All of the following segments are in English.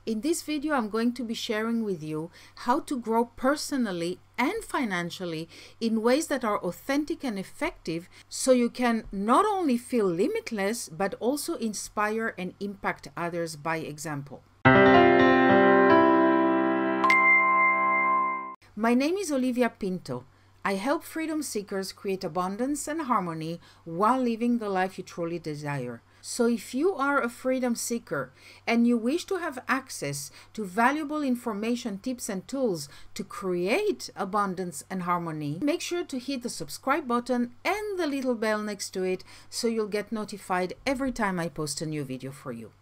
In this video, I'm going to be sharing with you how to grow personally and financially in ways that are authentic and effective, so you can not only feel limitless, but also inspire and impact others by example. My name is Olivia Pinto. I help freedom seekers create abundance and harmony while living the life you truly desire. So if you are a freedom seeker and you wish to have access to valuable information, tips, and tools to create abundance and harmony, make sure to hit the subscribe button and the little bell next to it so you'll get notified every time I post a new video for you.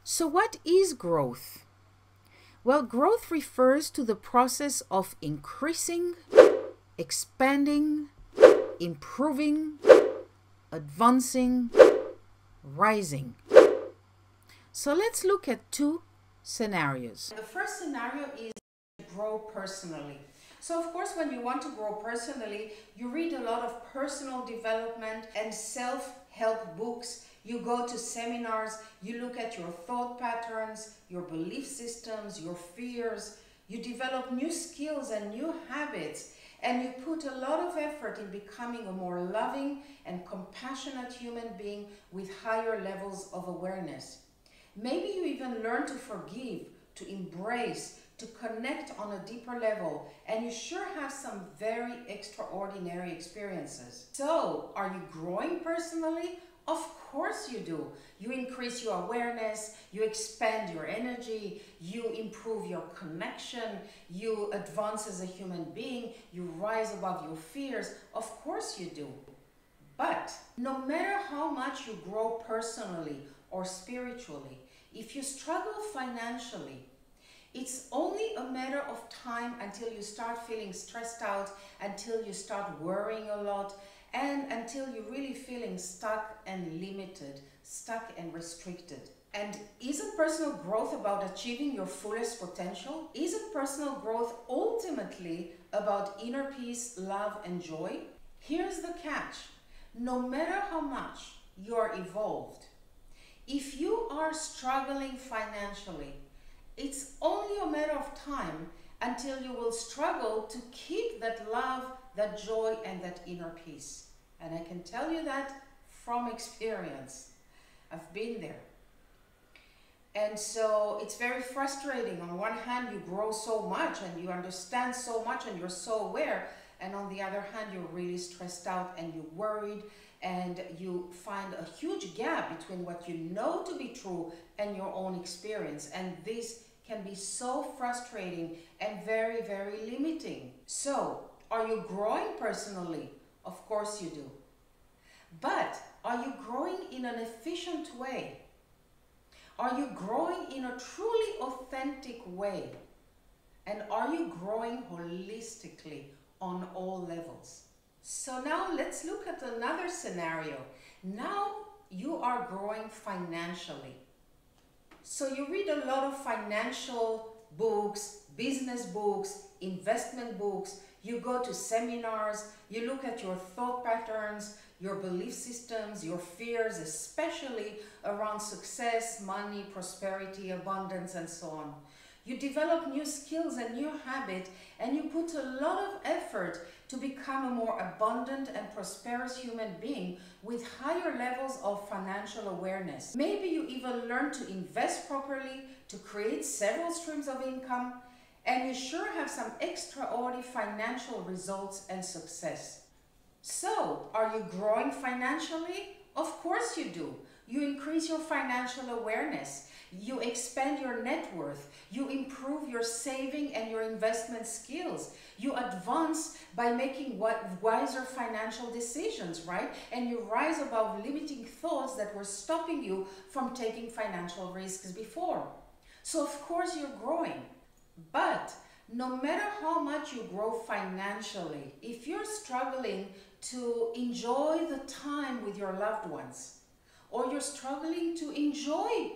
So what is growth? Well, growth refers to the process of increasing, expanding, improving, advancing, rising. So let's look at two scenarios. The first scenario is grow personally. So of course, when you want to grow personally, you read a lot of personal development and self-help books. You go to seminars, you look at your thought patterns, your belief systems, your fears. You develop new skills and new habits, and you put a lot of effort in becoming a more loving and compassionate human being with higher levels of awareness. Maybe you even learn to forgive, to embrace, to connect on a deeper level, and you sure have some very extraordinary experiences. So, are you growing personally? Of course you do. You increase your awareness, you expand your energy, you improve your connection, you advance as a human being, you rise above your fears. Of course you do. But no matter how much you grow personally or spiritually, if you struggle financially, it's only a matter of time until you start feeling stressed out, until you start worrying a lot, and until you're really feeling stuck and limited, stuck and restricted. And isn't personal growth about achieving your fullest potential? Isn't personal growth ultimately about inner peace, love, and joy? Here's the catch. No matter how much you're evolved, if you are struggling financially, it's only a matter of time until you will struggle to keep that love, that joy, and that inner peace. And I can tell you that from experience. I've been there. And so it's very frustrating. On one hand, you grow so much and you understand so much and you're so aware. And on the other hand, you're really stressed out and you're worried and you find a huge gap between what you know to be true and your own experience. And this can be so frustrating and very, very limiting. So, are you growing personally? Of course you do. But are you growing in an efficient way? Are you growing in a truly authentic way? And are you growing holistically on all levels? So now let's look at another scenario. Now you are growing financially. So you read a lot of financial books, business books, investment books, you go to seminars, you look at your thought patterns, your belief systems, your fears, especially around success, money, prosperity, abundance, and so on. You develop new skills and new habits, and you put a lot of effort to become a more abundant and prosperous human being with higher levels of financial awareness. Maybe you even learn to invest properly, to create several streams of income, and you sure have some extraordinary financial results and success. So, are you growing financially? Of course you do. You increase your financial awareness. You expand your net worth. You improve your saving and your investment skills. You advance by making wiser financial decisions, right? And you rise above limiting thoughts that were stopping you from taking financial risks before. So of course you're growing. But no matter how much you grow financially, if you're struggling to enjoy the time with your loved ones, or you're struggling to enjoy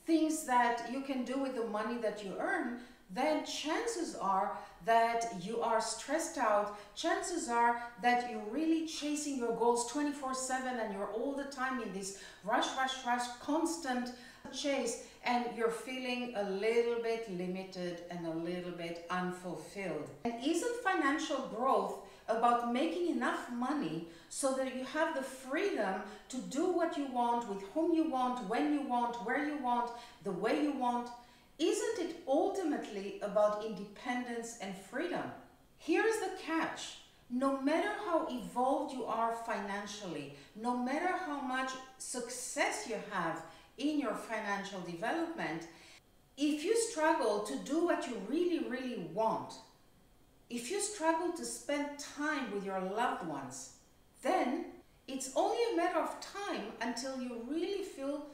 things that you can do with the money that you earn, then chances are that you are stressed out. Chances are that you're really chasing your goals 24/7 and you're all the time in this rush, constant chase, and you're feeling a little bit limited and a little bit unfulfilled. And isn't financial growth about making enough money so that you have the freedom to do what you want, with whom you want, when you want, where you want, the way you want? Isn't it ultimately about independence and freedom? Here's the catch. No matter how evolved you are financially, no matter how much success you have in your financial development, if you struggle to do what you really, really want, if you struggle to spend time with your loved ones, then it's only a matter of time until you really feel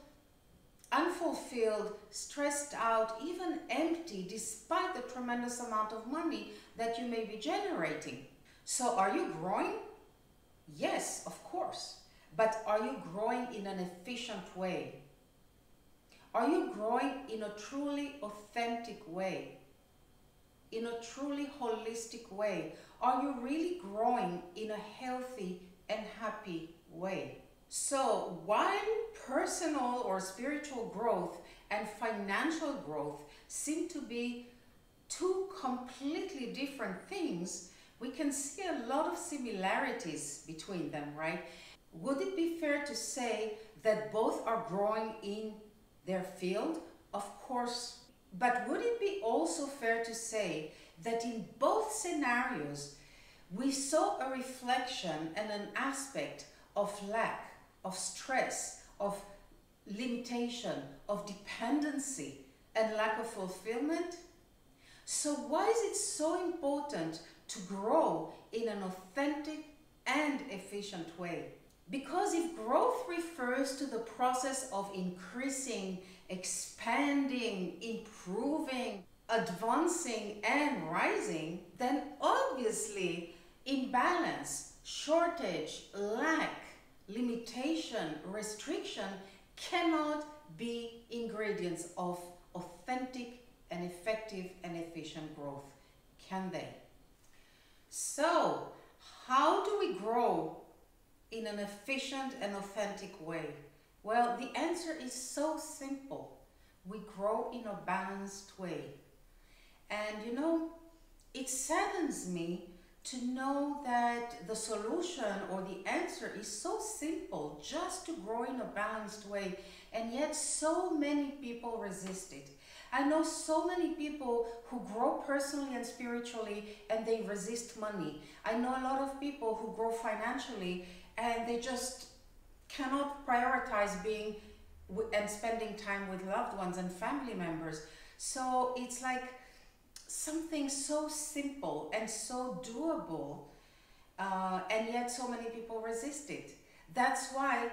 unfulfilled, stressed out, even empty, despite the tremendous amount of money that you may be generating. So are you growing? Yes, of course. But are you growing in an efficient way? Are you growing in a truly authentic way? In a truly holistic way? Are you really growing in a healthy and happy way? So while personal or spiritual growth and financial growth seem to be two completely different things, we can see a lot of similarities between them, right? Would it be fair to say that both are growing in their field? Of course. But would it be also fair to say that in both scenarios, we saw a reflection and an aspect of lack, of stress, of limitation, of dependency, and lack of fulfillment? So why is it so important to grow in an authentic and efficient way? Because if growth refers to the process of increasing, expanding, improving, advancing, and rising, then obviously imbalance, shortage, lack, limitation, restriction cannot be ingredients of authentic and effective and efficient growth, can they? So, how do we grow in an efficient and authentic way? Well, the answer is so simple. We grow in a balanced way. And you know, it saddens me to know that the solution or the answer is so simple, just to grow in a balanced way, and yet so many people resist it. I know so many people who grow personally and spiritually and they resist money. I know a lot of people who grow financially and they just cannot prioritize being and spending time with loved ones and family members. So it's like something so simple and so doable, and yet so many people resist it. That's why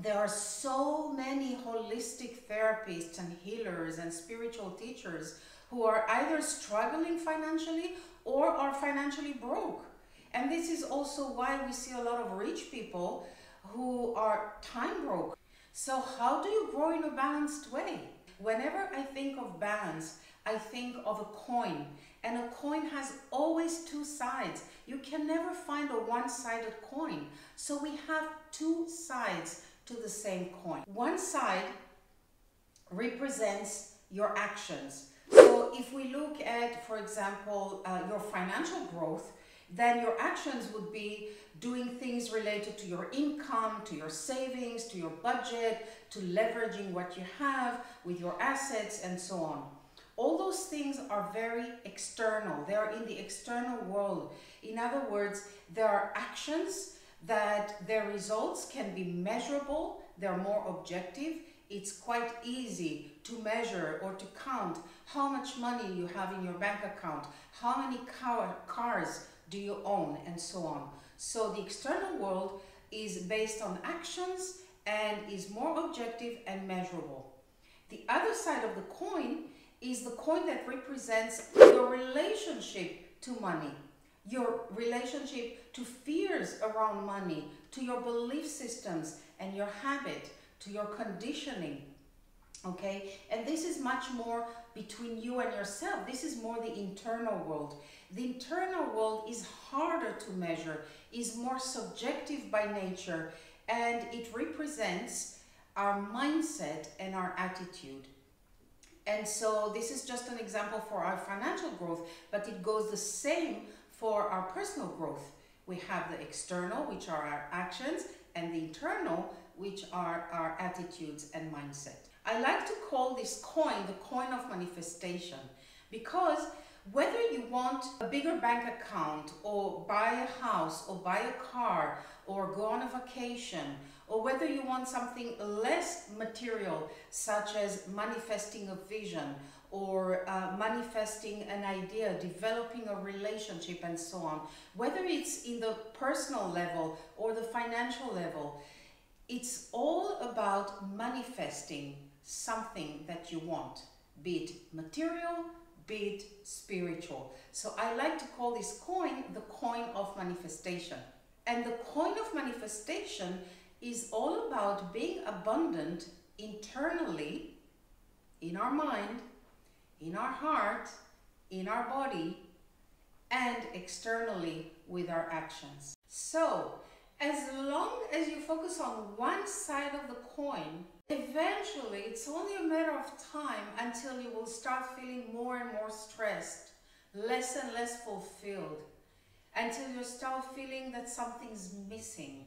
there are so many holistic therapists and healers and spiritual teachers who are either struggling financially or are financially broke. And this is also why we see a lot of rich people who are time broke. So how do you grow in a balanced way? Whenever I think of balance, I think of a coin, and a coin has always two sides. You can never find a one-sided coin. So we have two sides to the same coin. One side represents your actions. So if we look at, for example, your financial growth, then your actions would be doing things related to your income, to your savings, to your budget, to leveraging what you have with your assets, and so on. All those things are very external. They are in the external world. In other words, there are actions that their results can be measurable. They're more objective. It's quite easy to measure or to count how much money you have in your bank account, how many cars do you own, and so on. So the external world is based on actions and is more objective and measurable. The other side of the coin is the coin that represents your relationship to money, your relationship to fears around money, to your belief systems and your habit, to your conditioning. Okay, and this is much more between you and yourself. This is more the internal world. The internal world is harder to measure, is more subjective by nature, and it represents our mindset and our attitude. And so this is just an example for our financial growth, but it goes the same for our personal growth. We have the external, which are our actions, and the internal, which are our attitudes and mindset. I like to call this coin the coin of manifestation, because whether you want a bigger bank account, or buy a house, or buy a car, or go on a vacation, or whether you want something less material, such as manifesting a vision, or manifesting an idea, developing a relationship, and so on, whether it's in the personal level or the financial level, it's all about manifesting something that you want, be it material, be it spiritual. So I like to call this coin the coin of manifestation. And the coin of manifestation is all about being abundant internally, in our mind, in our heart, in our body, and externally with our actions. So, as long as you focus on one side of the coin, eventually it's only a matter of time until you will start feeling more and more stressed, less and less fulfilled, until you start feeling that something's missing.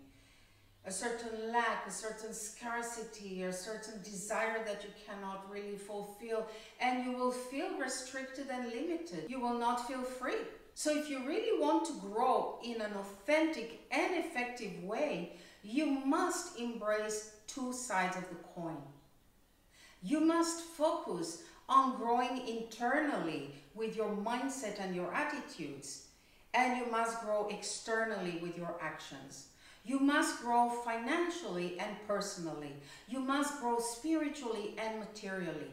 A certain lack, a certain scarcity, a certain desire that you cannot really fulfill, and you will feel restricted and limited. You will not feel free. So if you really want to grow in an authentic and effective way, you must embrace two sides of the coin. You must focus on growing internally with your mindset and your attitudes, and you must grow externally with your actions. You must grow financially and personally. You must grow spiritually and materially.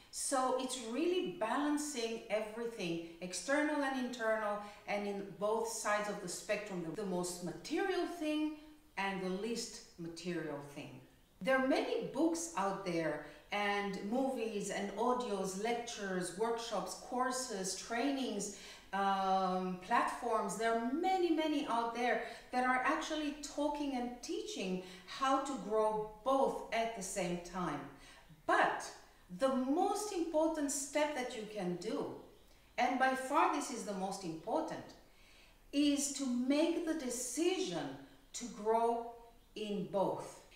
So it's really balancing everything, external and internal, and in both sides of the spectrum, the most material thing and the least material thing. There are many books out there, and movies and audios, lectures, workshops, courses, trainings, platforms. There are many out there that are actually talking and teaching how to grow both at the same time. But the most important step that you can do, and by far this is the most important, is to make the decision to grow in both.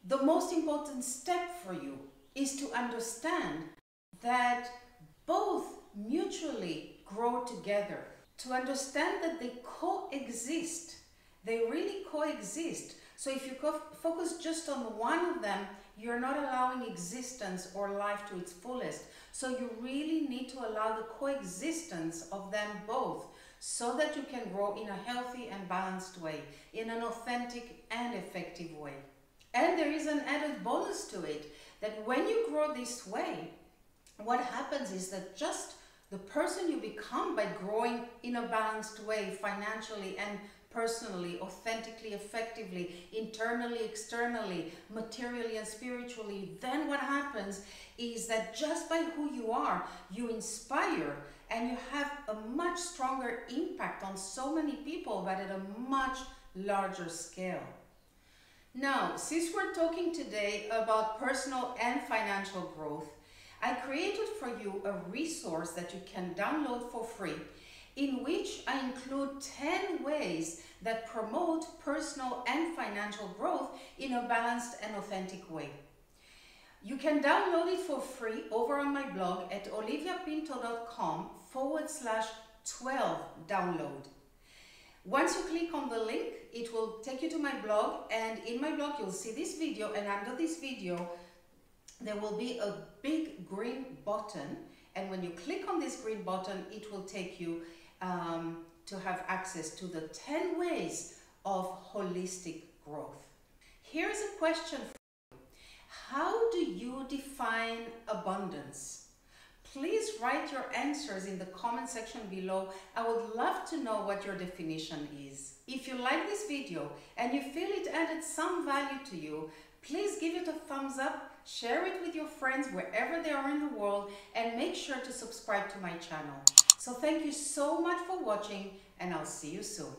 The most important step for you is to understand that both mutually grow together, to understand that they coexist. They really coexist. So if you focus just on one of them, you're not allowing existence or life to its fullest. So you really need to allow the coexistence of them both, so that you can grow in a healthy and balanced way, in an authentic and effective way. And there is an added bonus to it, that when you grow this way, what happens is that just the person you become by growing in a balanced way, financially and personally, authentically, effectively, internally, externally, materially and spiritually, then what happens is that just by who you are, you inspire and you have a much stronger impact on so many people, but at a much larger scale. Now, since we're talking today about personal and financial growth, I created for you a resource that you can download for free, in which I include 10 ways that promote personal and financial growth in a balanced and authentic way. You can download it for free over on my blog at oliviapinto.com/12 download. Once you click on the link, it will take you to my blog, and in my blog you'll see this video, and under this video there will be a big green button, and when you click on this green button, it will take you to have access to the 10 ways of holistic growth. Here's a question for you. How do you define abundance? Please write your answers in the comment section below. I would love to know what your definition is. If you like this video and you feel it added some value to you, please give it a thumbs up, share it with your friends wherever they are in the world, and make sure to subscribe to my channel. So thank you so much for watching, and I'll see you soon.